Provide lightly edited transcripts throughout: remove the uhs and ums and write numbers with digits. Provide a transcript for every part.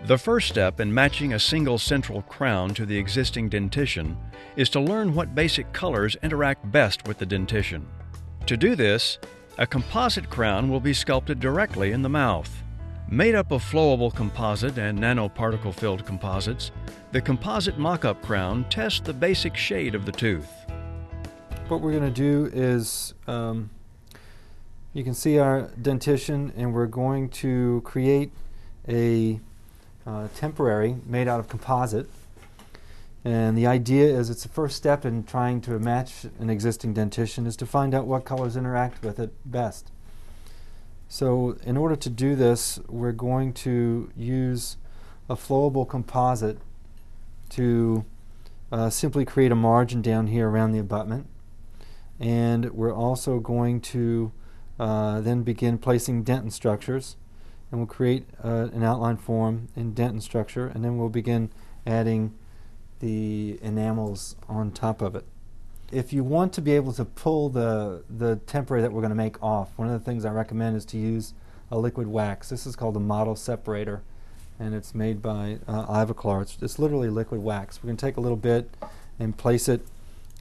The first step in matching a single central crown to the existing dentition is to learn what basic colors interact best with the dentition. To do this, a composite crown will be sculpted directly in the mouth. Made up of flowable composite and nanoparticle-filled composites, the composite mock-up crown tests the basic shade of the tooth. What we're going to do is, you can see our dentition, and we're going to create a temporary made out of composite. And the idea is, it's the first step in trying to match an existing dentition, is to find out what colors interact with it best. So in order to do this, we're going to use a flowable composite to simply create a margin down here around the abutment. And we're also going to then begin placing dentin structures, and we'll create an outline form in dentin structure, and then we'll begin adding the enamels on top of it. If you want to be able to pull the temporary that we're going to make off, one of the things I recommend is to use a liquid wax. This is called a model separator, and it's made by Ivoclar. It's literally liquid wax. We're going to take a little bit and place it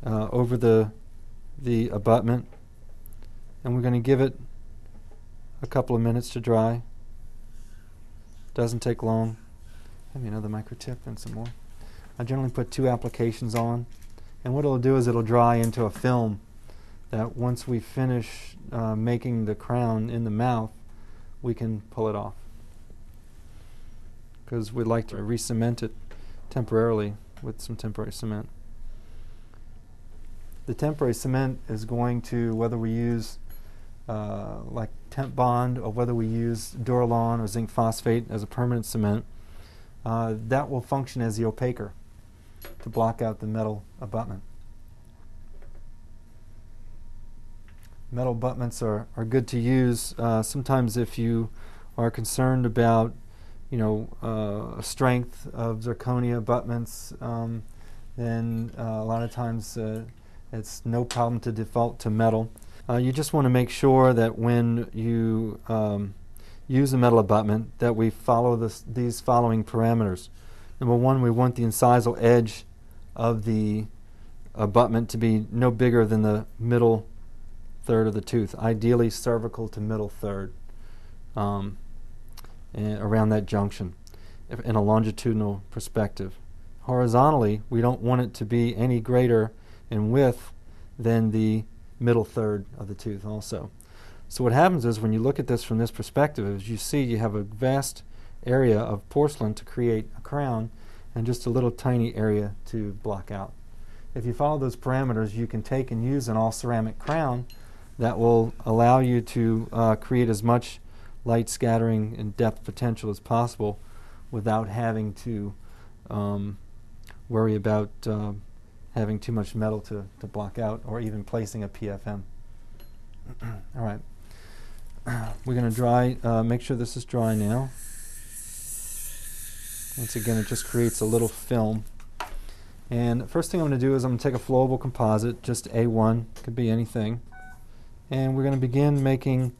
over the abutment, and we're going to give it a couple of minutes to dry. Doesn't take long. Have me another microtip and some more. I generally put 2 applications on, and what it'll do is it'll dry into a film that once we finish making the crown in the mouth, we can pull it off, because we'd like to re-cement it temporarily with some temporary cement. The temporary cement is going to, whether we use like temp bond or whether we use Duralon or zinc phosphate as a permanent cement, that will function as the opaquer to block out the metal abutment. Metal abutments are good to use. Sometimes if you are concerned about strength of zirconia abutments, then a lot of times it's no problem to default to metal. You just want to make sure that when you use a metal abutment that we follow these following parameters. Number 1, we want the incisal edge of the abutment to be no bigger than the middle third of the tooth, ideally cervical to middle third, and around that junction in a longitudinal perspective. Horizontally, we don't want it to be any greater in width than the middle third of the tooth also. So what happens is, when you look at this from this perspective, as you see, you have a vast area of porcelain to create a crown and just a little tiny area to block out. If you follow those parameters, you can take and use an all-ceramic crown that will allow you to create as much light scattering and depth potential as possible without having to worry about having too much metal to block out, or even placing a PFM. All right. We're going to dry, make sure this is dry now. Once again, it just creates a little film. And the first thing I'm going to do is I'm going to take a flowable composite, just A1, could be anything. And we're going to begin making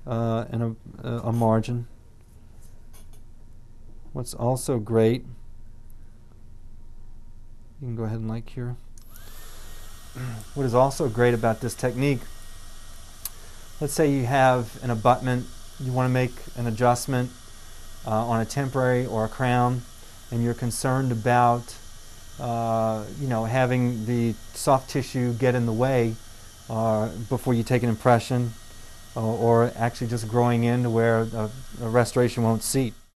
a margin. What's also great, you can go ahead and like here. What is also great about this technique, let's say you have an abutment, you want to make an adjustment on a temporary or a crown, and you're concerned about having the soft tissue get in the way before you take an impression, or actually just growing in to where a restoration won't seat.